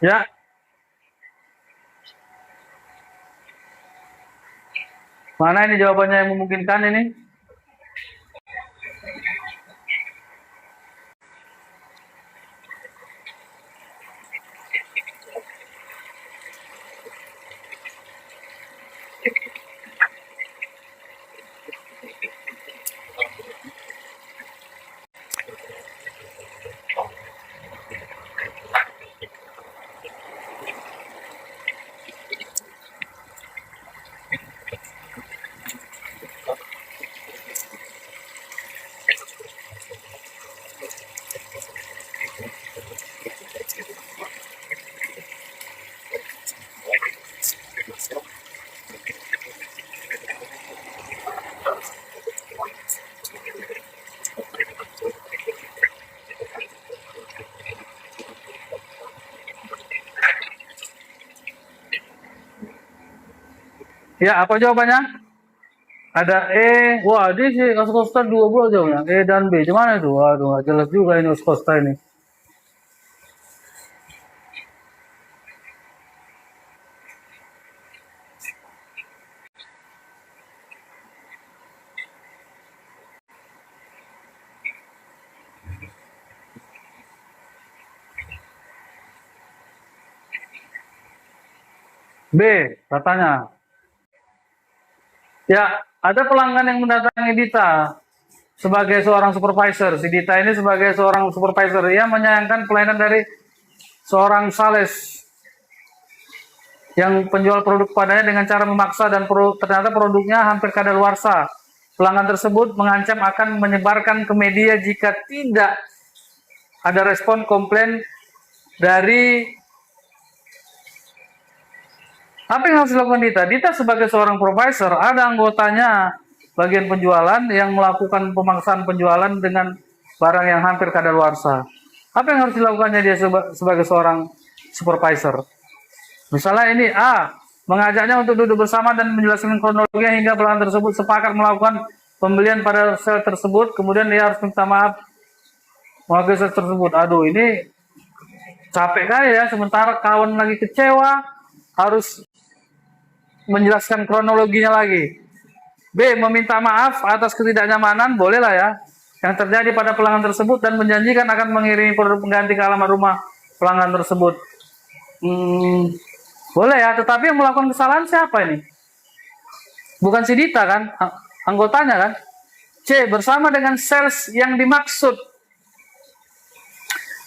Ya, mana ini jawabannya yang memungkinkan ini? Ya, apa jawabannya? Ada E, wah ini sih Oskosta dua buah jawabnya, E dan B. Gimana itu? Waduh, nggak jelas juga ini Oskosta ini. B, katanya. Ya, ada pelanggan yang mendatangi Dita sebagai seorang supervisor. Si Dita ini sebagai seorang supervisor, ia menyayangkan pelayanan dari seorang sales yang penjual produk padanya dengan cara memaksa dan ternyata produknya hampir kadaluarsa. Pelanggan tersebut mengancam akan menyebarkan ke media jika tidak ada respon komplain dari apa yang harus dilakukan Dita. Dita sebagai seorang supervisor, ada anggotanya bagian penjualan yang melakukan pemaksaan penjualan dengan barang yang hampir kadaluarsa. Apa yang harus dilakukannya dia sebagai seorang supervisor? Misalnya ini A, mengajaknya untuk duduk bersama dan menjelaskan kronologi hingga pelanggan tersebut sepakat melakukan pembelian pada sel tersebut, kemudian dia harus minta maaf mengaku sel tersebut. Aduh, ini capek kali ya, sementara kawan lagi kecewa, harus menjelaskan kronologinya lagi. B, meminta maaf atas ketidaknyamanan, bolehlah ya, yang terjadi pada pelanggan tersebut dan menjanjikan akan mengirimi produk pengganti ke alamat rumah pelanggan tersebut. Boleh ya, tetapi yang melakukan kesalahan siapa ini? Bukan si Dita kan, anggotanya kan. C, bersama dengan sales yang dimaksud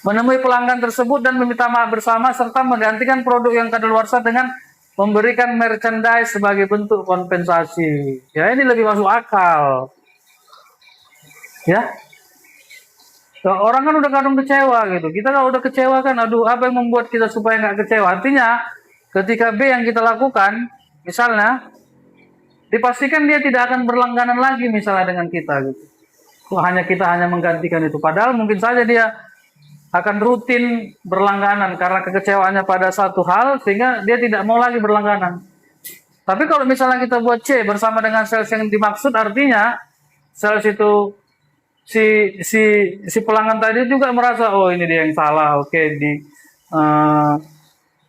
menemui pelanggan tersebut dan meminta maaf bersama serta menggantikan produk yang kadaluarsa dengan memberikan merchandise sebagai bentuk kompensasi. Ya, ini lebih masuk akal. Ya, orang kan udah kadang kecewa gitu. Kita kalau udah kecewa kan, aduh, apa yang membuat kita supaya nggak kecewa? Artinya, ketika B yang kita lakukan, misalnya, dipastikan dia tidak akan berlangganan lagi misalnya dengan kita gitu. Hanya kita hanya menggantikan itu. Padahal mungkin saja dia akan rutin berlangganan karena kekecewaannya pada satu hal sehingga dia tidak mau lagi berlangganan. Tapi kalau misalnya kita buat C bersama dengan sales yang dimaksud, artinya sales itu si si pelanggan tadi juga merasa oh ini dia yang salah, oke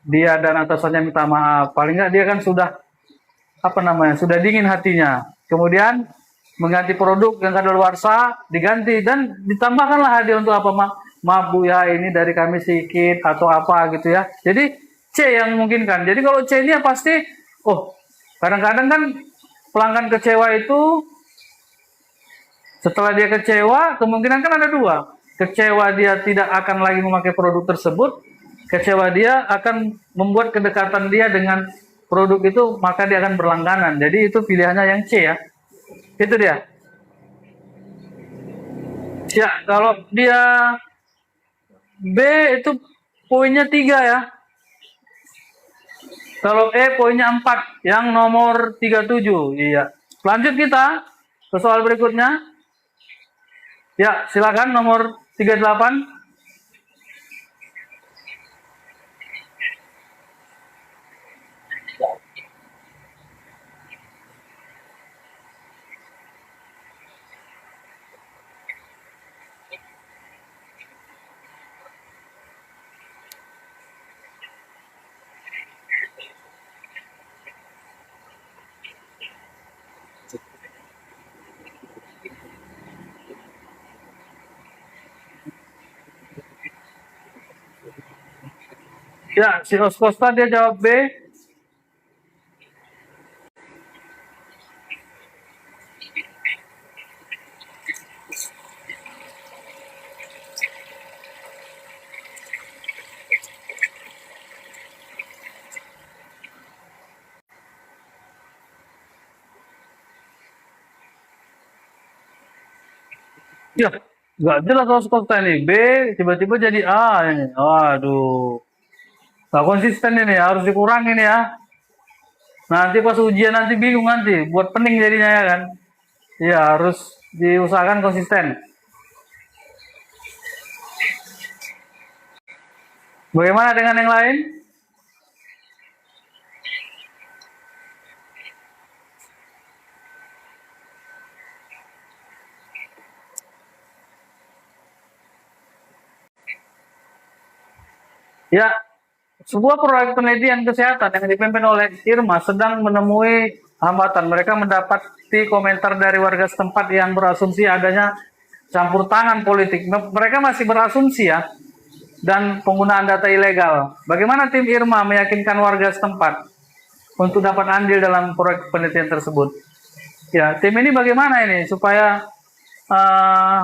dia dan atasannya minta maaf. Paling nggak dia kan sudah apa namanya sudah dingin hatinya. Kemudian mengganti produk yang kadaluarsa diganti dan ditambahkanlah hadiah untuk apa maaf Bu ya ini dari kami sedikit atau apa gitu ya. Jadi C yang memungkinkan. Jadi kalau C ini ya pasti oh kadang-kadang kan pelanggan kecewa itu setelah dia kecewa kemungkinan kan ada dua. Kecewa dia tidak akan lagi memakai produk tersebut, kecewa dia akan membuat kedekatan dia dengan produk itu maka dia akan berlangganan. Jadi itu pilihannya yang C ya. Itu dia. Ya, kalau dia B itu poinnya 3 ya. Kalau E poinnya 4, yang nomor 37. Iya. Lanjut kita ke soal berikutnya. Ya, silakan nomor 38. Ya, si Oskosta dia jawab B. Ya, nggak jelas Oskosta ini. B tiba-tiba jadi A ini. Waduh. Nggak konsisten ini, harus dikurangin ya. Nanti pas ujian nanti bingung nanti. Buat pening jadinya ya kan. Iya, harus diusahakan konsisten. Bagaimana dengan yang lain? Ya, sebuah proyek penelitian kesehatan yang dipimpin oleh Irma sedang menemui hambatan. Mereka mendapati komentar dari warga setempat yang berasumsi adanya campur tangan politik. Mereka masih berasumsi ya, dan penggunaan data ilegal. Bagaimana tim Irma meyakinkan warga setempat untuk dapat andil dalam proyek penelitian tersebut? Ya, tim ini bagaimana ini supaya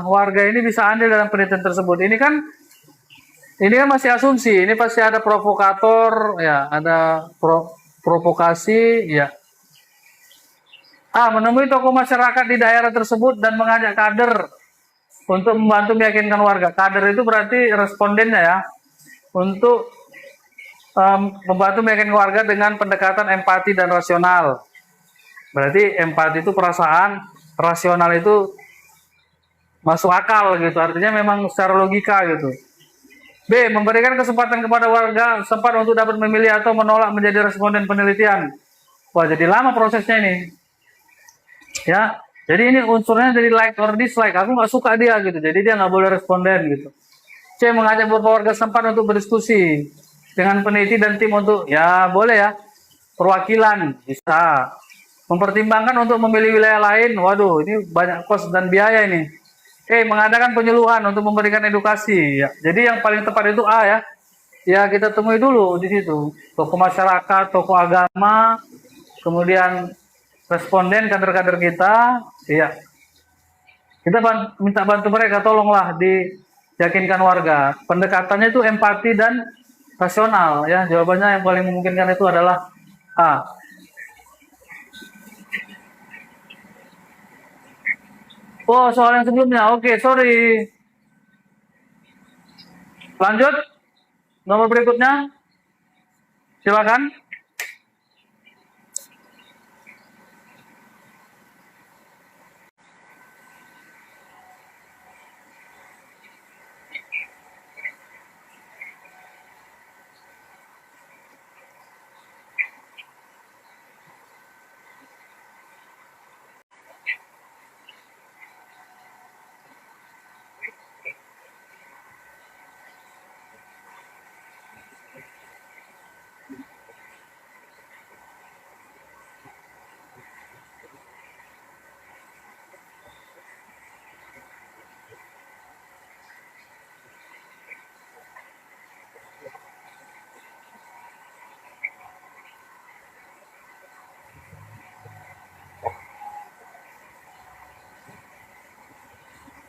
warga ini bisa andil dalam penelitian tersebut? Ini kan masih asumsi, ini pasti ada provokator, ya, ada provokasi, ya. Menemui tokoh masyarakat di daerah tersebut dan mengajak kader untuk membantu meyakinkan warga. Kader itu berarti respondennya ya, untuk membantu meyakinkan warga dengan pendekatan empati dan rasional. Berarti empati itu perasaan, rasional itu masuk akal gitu, artinya memang secara logika gitu. B. Memberikan kesempatan kepada warga setempat untuk dapat memilih atau menolak menjadi responden penelitian. Wah, jadi lama prosesnya ini. Ya, jadi ini unsurnya dari like or dislike. Aku nggak suka dia gitu, jadi dia nggak boleh responden gitu. C. Mengajak beberapa warga setempat untuk berdiskusi dengan peneliti dan tim untuk, ya boleh ya, perwakilan bisa. Mempertimbangkan untuk memilih wilayah lain. Waduh, ini banyak kos dan biaya ini. Mengadakan penyuluhan untuk memberikan edukasi. Ya. Jadi yang paling tepat itu A ya. Ya kita temui dulu di situ. Tokoh masyarakat, tokoh agama, kemudian responden kader-kader kita. Ya. Kita minta bantu mereka, tolonglah diyakinkan warga. Pendekatannya itu empati dan rasional. Ya, jawabannya yang paling memungkinkan itu adalah A. Oh, soal yang sebelumnya. Oke, sorry. Lanjut. Nomor berikutnya. Silakan.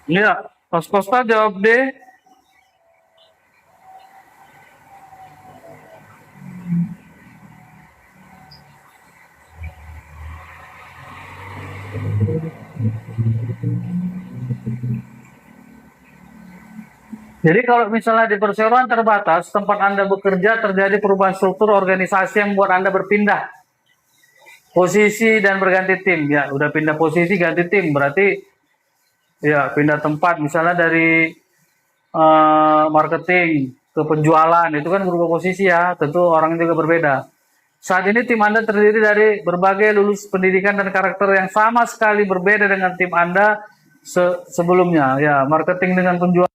Iya, Mas Kosta jawab D. Jadi kalau misalnya di perseroan terbatas, tempat Anda bekerja terjadi perubahan struktur organisasi yang membuat Anda berpindah posisi dan berganti tim. Ya, udah pindah posisi, ganti tim. Berarti ya pindah tempat, misalnya dari marketing ke penjualan, itu kan berubah posisi ya. Tentu orang juga berbeda. Saat ini tim Anda terdiri dari berbagai lulus pendidikan dan karakter yang sama sekali berbeda dengan tim Anda sebelumnya. Ya, marketing dengan penjualan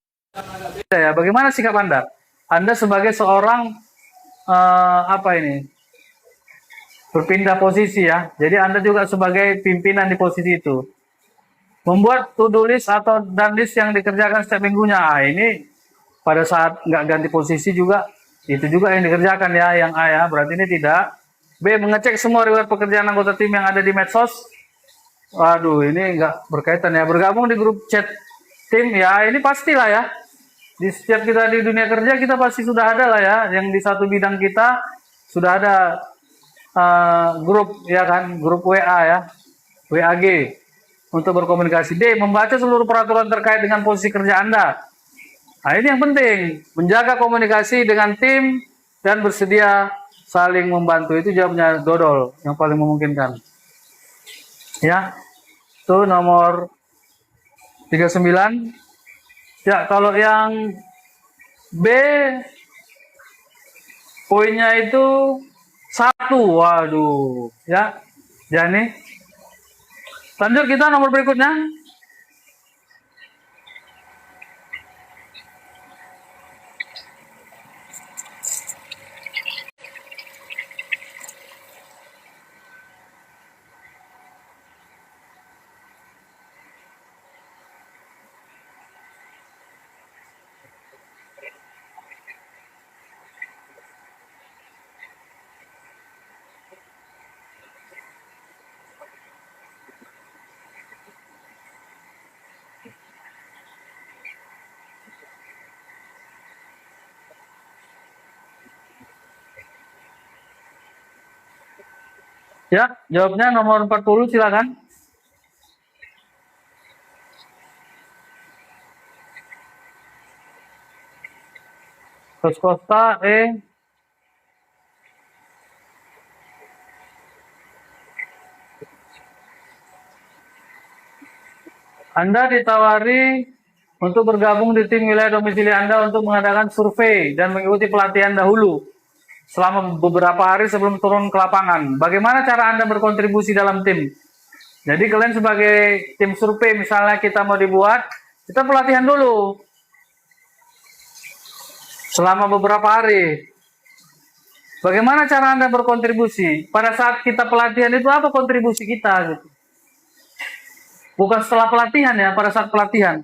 beda ya. Bagaimana sikap Anda? Anda sebagai seorang berpindah posisi ya. Jadi Anda juga sebagai pimpinan di posisi itu. Membuat to-do list dan list yang dikerjakan setiap minggunya. Ini pada saat nggak ganti posisi juga Itu juga yang dikerjakan ya, yang A ya. Berarti ini tidak. B, mengecek semua riwayat pekerjaan anggota tim yang ada di medsos. Waduh, ini nggak berkaitan ya. Bergabung di grup chat tim ya, ini pastilah ya. Di setiap kita di dunia kerja kita pasti sudah ada lah ya. Yang di satu bidang kita sudah ada grup ya kan, grup WA ya, WAG untuk berkomunikasi. D, membaca seluruh peraturan terkait dengan posisi kerja Anda. Nah, ini yang penting, menjaga komunikasi dengan tim dan bersedia saling membantu. Itu jawabnya dodol, yang paling memungkinkan. Ya, itu nomor 39. Ya, kalau yang B, poinnya itu 1. Waduh, ya. Jadi, lanjut kita nomor berikutnya. Ya, jawabnya nomor 40, silakan. Terus Costa, Anda ditawari untuk bergabung di tim wilayah domisili Anda untuk mengadakan survei dan mengikuti pelatihan dahulu selama beberapa hari sebelum turun ke lapangan. Bagaimana cara Anda berkontribusi dalam tim? Jadi kalian sebagai tim survei, misalnya kita mau dibuat, kita pelatihan dulu selama beberapa hari. Bagaimana cara Anda berkontribusi? Pada saat kita pelatihan itu apa kontribusi kita? Gitu. Bukan setelah pelatihan ya, pada saat pelatihan.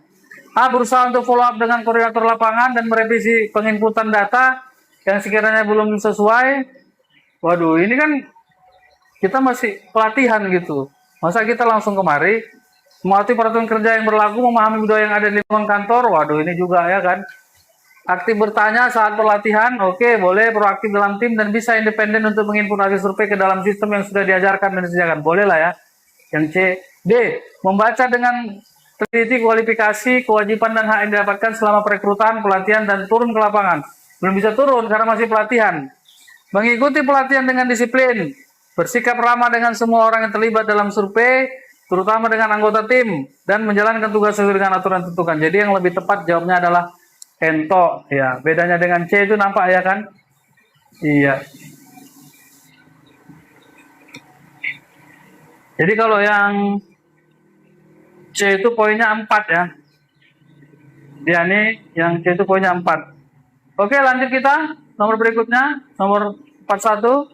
A, berusaha untuk follow up dengan koordinator lapangan dan merevisi penginputan data yang sekiranya belum sesuai. Waduh, ini kan kita masih pelatihan gitu. Masa kita langsung kemari, mematuhi peraturan kerja yang berlaku, memahami budaya yang ada di lingkungan kantor. Waduh, ini juga ya kan. Aktif bertanya saat pelatihan, oke, boleh proaktif dalam tim dan bisa independen untuk menginput hasil survei ke dalam sistem yang sudah diajarkan dan disediakan. Boleh lah ya. Yang C. D. Membaca dengan teliti kualifikasi, kewajiban dan hak yang didapatkan selama perekrutan, pelatihan, dan turun ke lapangan. Belum bisa turun karena masih pelatihan. Mengikuti pelatihan dengan disiplin, bersikap ramah dengan semua orang yang terlibat dalam survei, terutama dengan anggota tim, dan menjalankan tugas sesuai dengan aturan tentukan. Jadi yang lebih tepat jawabnya adalah ento. Ya, bedanya dengan C itu nampak ya kan? Iya. Jadi kalau yang C itu poinnya 4 ya. Dia nih yang C itu poinnya 4. Oke, lanjut kita. Nomor berikutnya, nomor 41.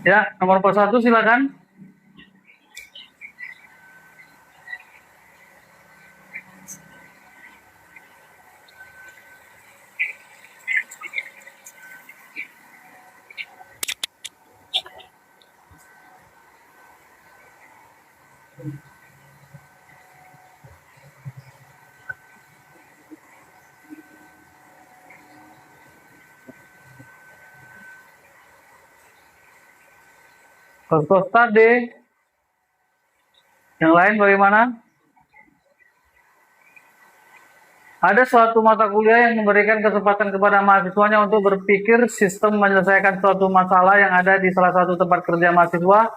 Ya, nomor 41 silakan. Costa D. Yang lain bagaimana? Ada suatu mata kuliah yang memberikan kesempatan kepada mahasiswanya untuk berpikir sistem menyelesaikan suatu masalah yang ada di salah satu tempat kerja mahasiswa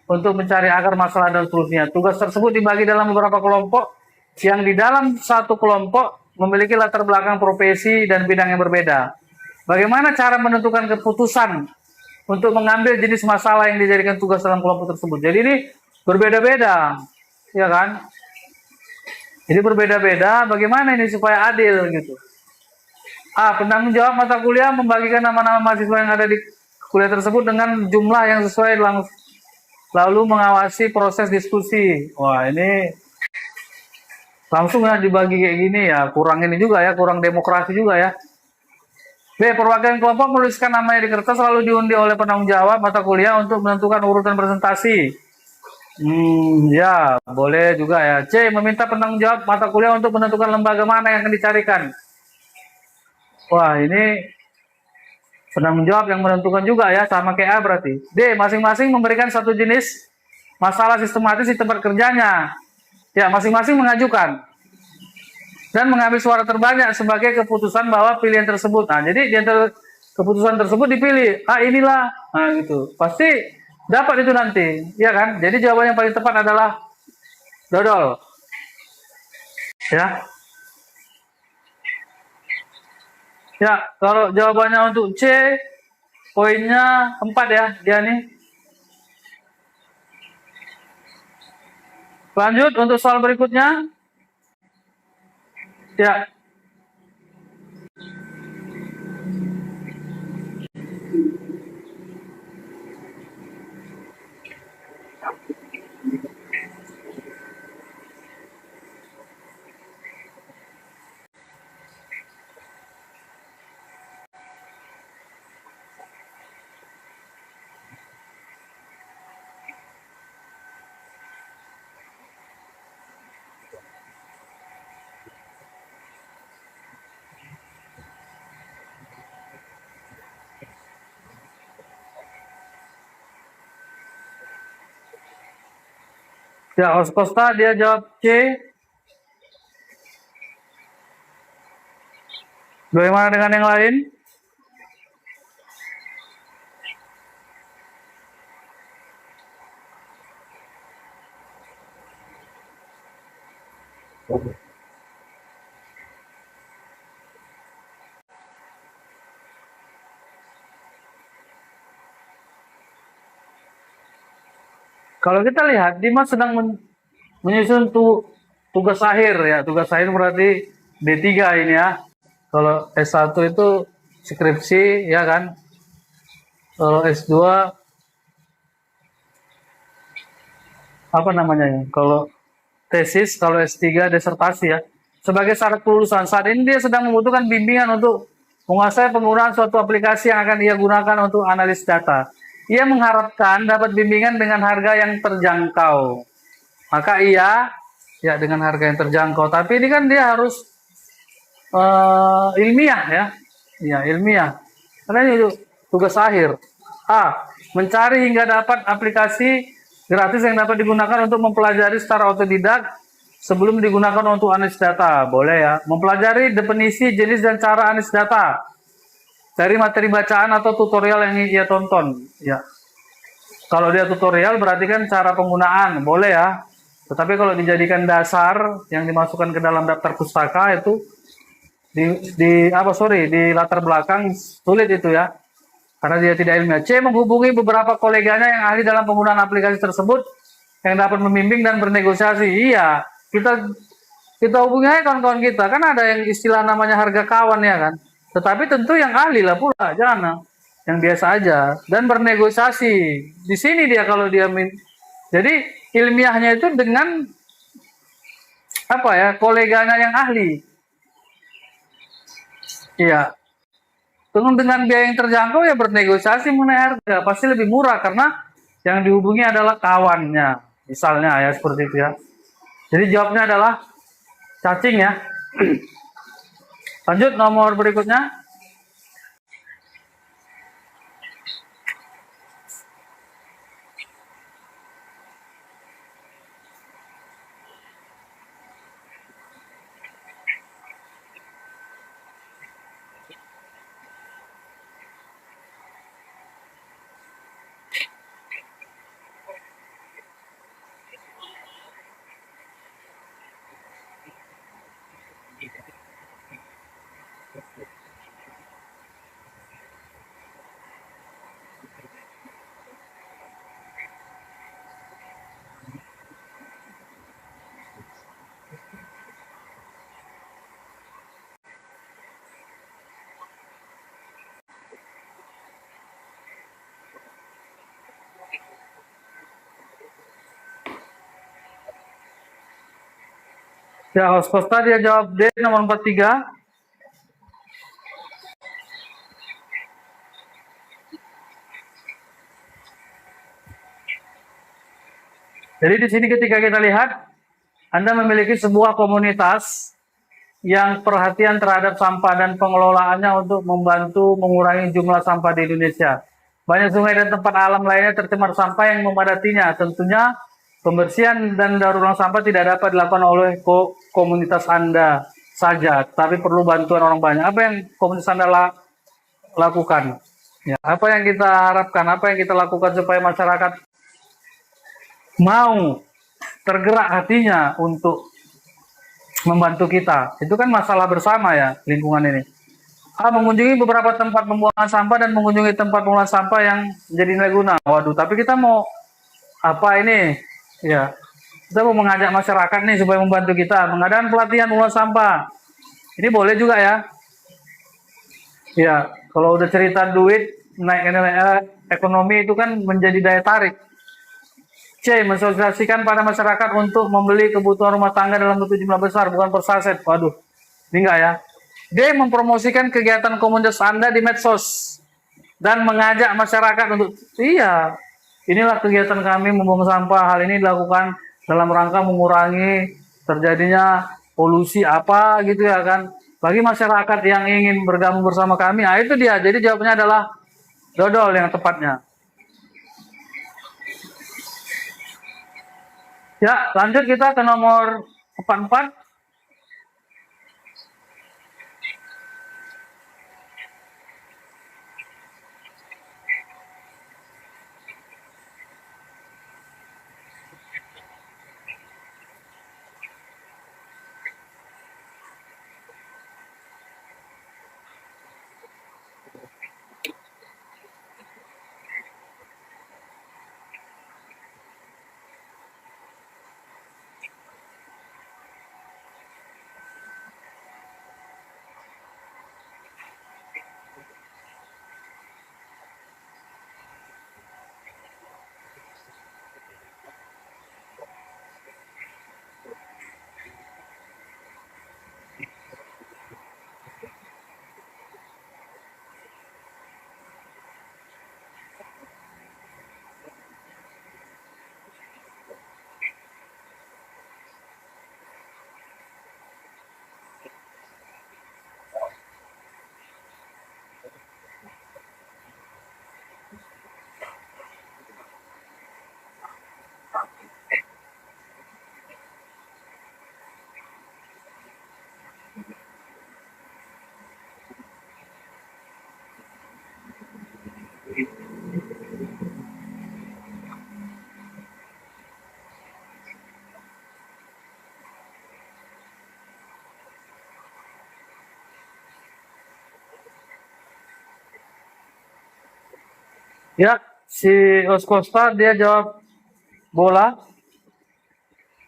untuk mencari akar masalah dan solusinya. Tugas tersebut dibagi dalam beberapa kelompok yang di dalam satu kelompok memiliki latar belakang profesi dan bidang yang berbeda. Bagaimana cara menentukan keputusan untuk mengambil jenis masalah yang dijadikan tugas dalam kelompok tersebut? Jadi ini berbeda-beda, ya kan? Jadi berbeda-beda, bagaimana ini supaya adil gitu. Penanggung jawab mata kuliah membagikan nama-nama mahasiswa yang ada di kuliah tersebut dengan jumlah yang sesuai lalu mengawasi proses diskusi. Wah, ini langsung ya dibagi kayak gini ya, kurang ini juga ya, kurang demokrasi juga ya. B. Perwakilan kelompok menuliskan namanya di kertas lalu diundi oleh penanggung jawab mata kuliah untuk menentukan urutan presentasi. Ya, boleh juga ya. C. Meminta penanggung jawab mata kuliah untuk menentukan lembaga mana yang akan dicarikan. Wah, ini penanggung jawab yang menentukan juga ya, sama kayak A berarti. D. Masing-masing memberikan satu jenis masalah sistematis di tempat kerjanya. Ya, masing-masing mengajukan dan mengambil suara terbanyak sebagai keputusan bahwa pilihan tersebut. Nah, jadi di antara keputusan tersebut dipilih. Inilah. Nah, gitu. Pasti dapat itu nanti, ya kan? Jadi jawaban yang paling tepat adalah dodol. Ya. Ya, kalau jawabannya untuk C, poinnya 4 ya, dia nih. Lanjut untuk soal berikutnya. Ya. Ya, Costa dia jawab C. Bagaimana dengan yang lain? Kalau kita lihat, Dimas sedang menyusun tugas akhir ya. Tugas akhir berarti D3 ini ya. Kalau S1 itu skripsi ya kan. Kalau S2 apa namanya ya? Kalau tesis, kalau S3 disertasi ya. Sebagai syarat kelulusan, saat ini dia sedang membutuhkan bimbingan untuk menguasai penggunaan suatu aplikasi yang akan ia gunakan untuk analis data. Ia mengharapkan dapat bimbingan dengan harga yang terjangkau. Maka ia ya dengan harga yang terjangkau. Tapi ini kan dia harus ilmiah ya. Ya, ilmiah. Karena ini tugas akhir. Mencari hingga dapat aplikasi gratis yang dapat digunakan untuk mempelajari secara otodidak sebelum digunakan untuk analis data. Boleh ya. Mempelajari definisi, jenis, dan cara analis data dari materi bacaan atau tutorial yang ia tonton. Ya. Kalau dia tutorial berarti kan cara penggunaan. Boleh ya. Tetapi kalau dijadikan dasar yang dimasukkan ke dalam daftar pustaka itu di latar belakang sulit itu ya. Karena dia tidak ilmiah. C. Menghubungi beberapa koleganya yang ahli dalam penggunaan aplikasi tersebut yang dapat membimbing dan bernegosiasi. Iya, kita hubungi aja kawan-kawan kita. Kan ada yang istilah namanya harga kawan ya kan. Tetapi tentu yang ahli lah pula, jangan yang biasa aja dan bernegosiasi. Di sini dia kalau dia jadi ilmiahnya itu dengan apa ya, koleganya yang ahli. Iya. Dengan biaya yang terjangkau ya bernegosiasi mengenai harga pasti lebih murah karena yang dihubungi adalah kawannya. Misalnya ya seperti itu ya. Jadi jawabnya adalah cacing ya. Lanjut nomor berikutnya. Ya, host Costa dia jawab D nomor 43. Jadi di sini ketika kita lihat, Anda memiliki sebuah komunitas yang perhatian terhadap sampah dan pengelolaannya untuk membantu mengurangi jumlah sampah di Indonesia. Banyak sungai dan tempat alam lainnya tercemar sampah yang memadatinya. Tentunya pembersihan dan daur ulang sampah tidak dapat dilakukan oleh komunitas Anda saja, tapi perlu bantuan orang banyak. Apa yang komunitas Anda lakukan? Ya, apa yang kita harapkan? Apa yang kita lakukan supaya masyarakat mau tergerak hatinya untuk membantu kita? Itu kan masalah bersama ya, lingkungan ini. Mengunjungi beberapa tempat pembuangan sampah dan mengunjungi tempat pembuangan sampah yang jadi nilai guna. Waduh, tapi kita mau apa ini? Ya, kita mau mengajak masyarakat nih supaya membantu kita. Mengadakan pelatihan pembuangan sampah. Ini boleh juga ya. Ya, kalau udah cerita duit, naik ekonomi itu kan menjadi daya tarik. C. Mensosialisasikan pada masyarakat untuk membeli kebutuhan rumah tangga dalam bentuk jumlah besar, bukan per saset. Waduh, ini enggak ya. D. Mempromosikan kegiatan komunitas Anda di medsos dan mengajak masyarakat untuk, iya, inilah kegiatan kami membuang sampah. Hal ini dilakukan dalam rangka mengurangi terjadinya polusi apa gitu ya kan. Bagi masyarakat yang ingin bergabung bersama kami, nah itu dia. Jadi jawabannya adalah dodol yang tepatnya. Ya, lanjut kita ke nomor 44. Ya, si Costa dia jawab bola.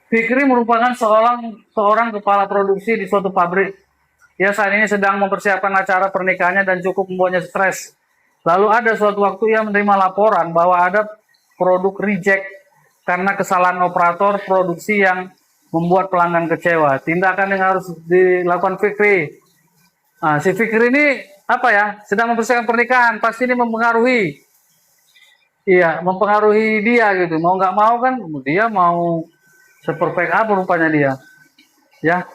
Fikri merupakan seorang kepala produksi di suatu pabrik. Ia saat ini sedang mempersiapkan acara pernikahannya dan cukup membuatnya stres. Lalu ada suatu waktu ia menerima laporan bahwa ada produk reject karena kesalahan operator produksi yang membuat pelanggan kecewa. Tindakan yang harus dilakukan Fikri. Nah, si Fikri ini apa ya? Sedang mempersiapkan pernikahan, pasti ini mempengaruhi. Iya, mempengaruhi dia gitu. Mau nggak mau kan, dia mau seperfect apa rupanya dia. Ya.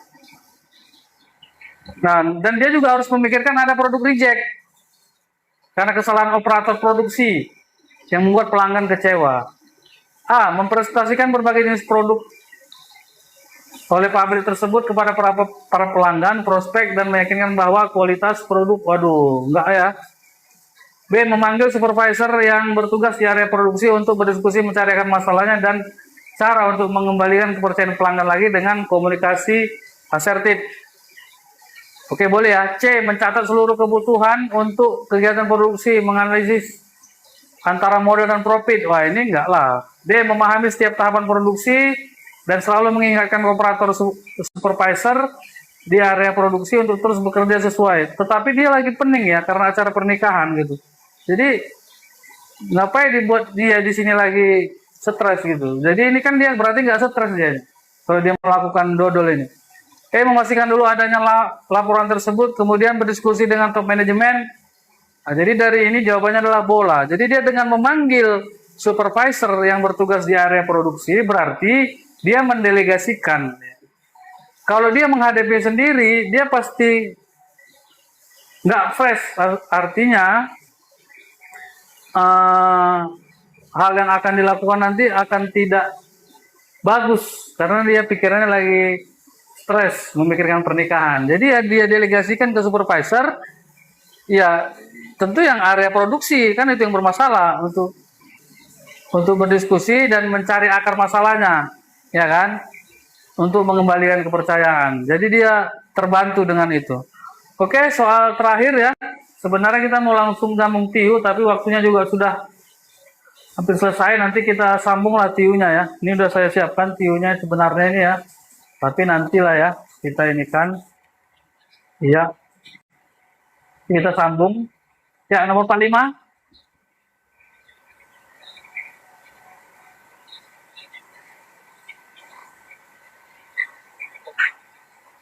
Nah, dan dia juga harus memikirkan ada produk reject karena kesalahan operator produksi yang membuat pelanggan kecewa. Mempresentasikan berbagai jenis produk oleh pabrik tersebut kepada para pelanggan, prospek, dan meyakinkan bahwa kualitas produk, waduh, enggak ya. B. Memanggil supervisor yang bertugas di area produksi untuk berdiskusi mencari masalahnya dan cara untuk mengembalikan kepercayaan pelanggan lagi dengan komunikasi asertif. Oke, boleh ya. C. Mencatat seluruh kebutuhan untuk kegiatan produksi, menganalisis antara modal dan profit. Wah, ini enggak lah. D. Memahami setiap tahapan produksi dan selalu mengingatkan operator supervisor di area produksi untuk terus bekerja sesuai. Tetapi dia lagi pening ya karena acara pernikahan gitu. Jadi ngapain dibuat dia di sini lagi stres gitu. Jadi ini kan dia berarti nggak stres dia kalau dia melakukan dodol ini. Memastikan dulu adanya laporan tersebut, kemudian berdiskusi dengan top manajemen. Nah, jadi dari ini jawabannya adalah bola. Jadi dia dengan memanggil supervisor yang bertugas di area produksi, berarti dia mendelegasikan. Kalau dia menghadapi sendiri, dia pasti nggak fresh. Artinya hal yang akan dilakukan nanti akan tidak bagus karena dia pikirannya lagi stres memikirkan pernikahan. Jadi ya dia delegasikan ke supervisor, ya tentu yang area produksi kan itu yang bermasalah untuk berdiskusi dan mencari akar masalahnya, ya kan? Untuk mengembalikan kepercayaan. Jadi dia terbantu dengan itu. Oke, soal terakhir ya. Sebenarnya kita mau langsung sambung TIU, tapi waktunya juga sudah hampir selesai. Nanti kita sambunglah TIU-nya ya. Ini udah saya siapkan TIU-nya sebenarnya ini ya. Tapi nantilah ya, kita ini kan. Iya. Kita sambung. Ya, nomor 45.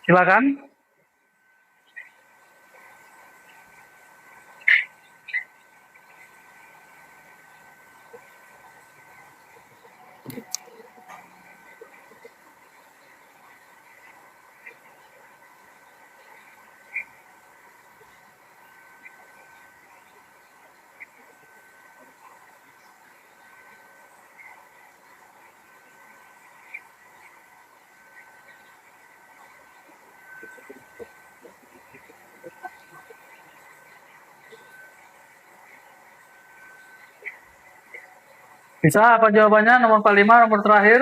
Silakan. Bisa apa jawabannya? Nomor 45, nomor terakhir.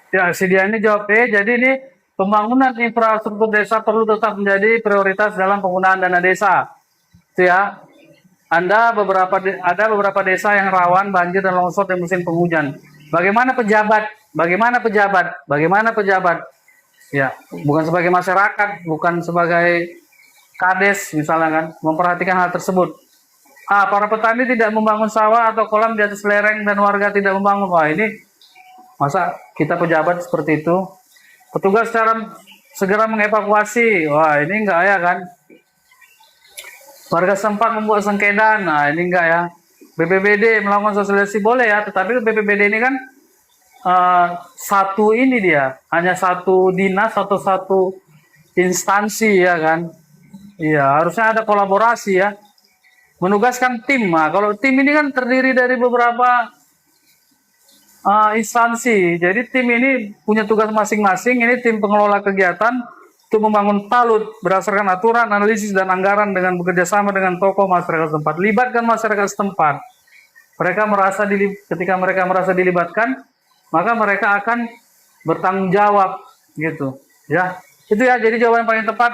Ya, si dia ini jawab jadi ini pembangunan infrastruktur desa perlu tetap menjadi prioritas dalam penggunaan dana desa. Itu ya. Ada beberapa desa yang rawan banjir dan longsor di musim penghujan. Bagaimana pejabat? Bagaimana pejabat? Bagaimana pejabat? Ya, bukan sebagai masyarakat, bukan sebagai kades misalnya kan, memperhatikan hal tersebut. Para petani tidak membangun sawah atau kolam di atas lereng dan warga tidak membangun. Wah, ini masa kita pejabat seperti itu? Petugas segera mengevakuasi. Wah, ini enggak ya kan? Warga sempat membuat sengketa. Nah, ini enggak ya. BPBD melakukan sosialisasi boleh ya, tetapi BPBD ini kan satu ini dia, hanya satu dinas atau satu instansi ya kan. Iya, harusnya ada kolaborasi ya. Menugaskan tim. Nah, kalau tim ini kan terdiri dari beberapa instansi. Jadi tim ini punya tugas masing-masing. Ini tim pengelola kegiatan untuk membangun talut berdasarkan aturan, analisis, dan anggaran dengan bekerja sama dengan tokoh masyarakat setempat. Libatkan masyarakat setempat. Ketika mereka merasa dilibatkan, maka mereka akan bertanggung jawab gitu. Ya, itu ya. Jadi jawaban yang paling tepat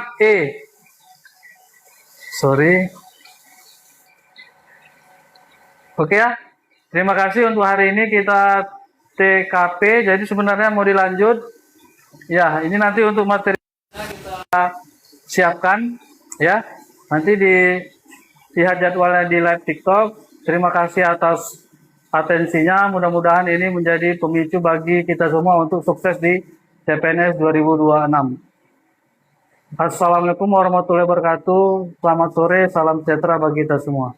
Sorry. Oke ya. Terima kasih untuk hari ini kita TKP. Jadi sebenarnya mau dilanjut. Ya, ini nanti untuk materi kita siapkan ya. Nanti lihat jadwalnya di live TikTok. Terima kasih atas atensinya. Mudah-mudahan ini menjadi pemicu bagi kita semua untuk sukses di CPNS 2026. Assalamualaikum warahmatullahi wabarakatuh. Selamat sore, salam sejahtera bagi kita semua.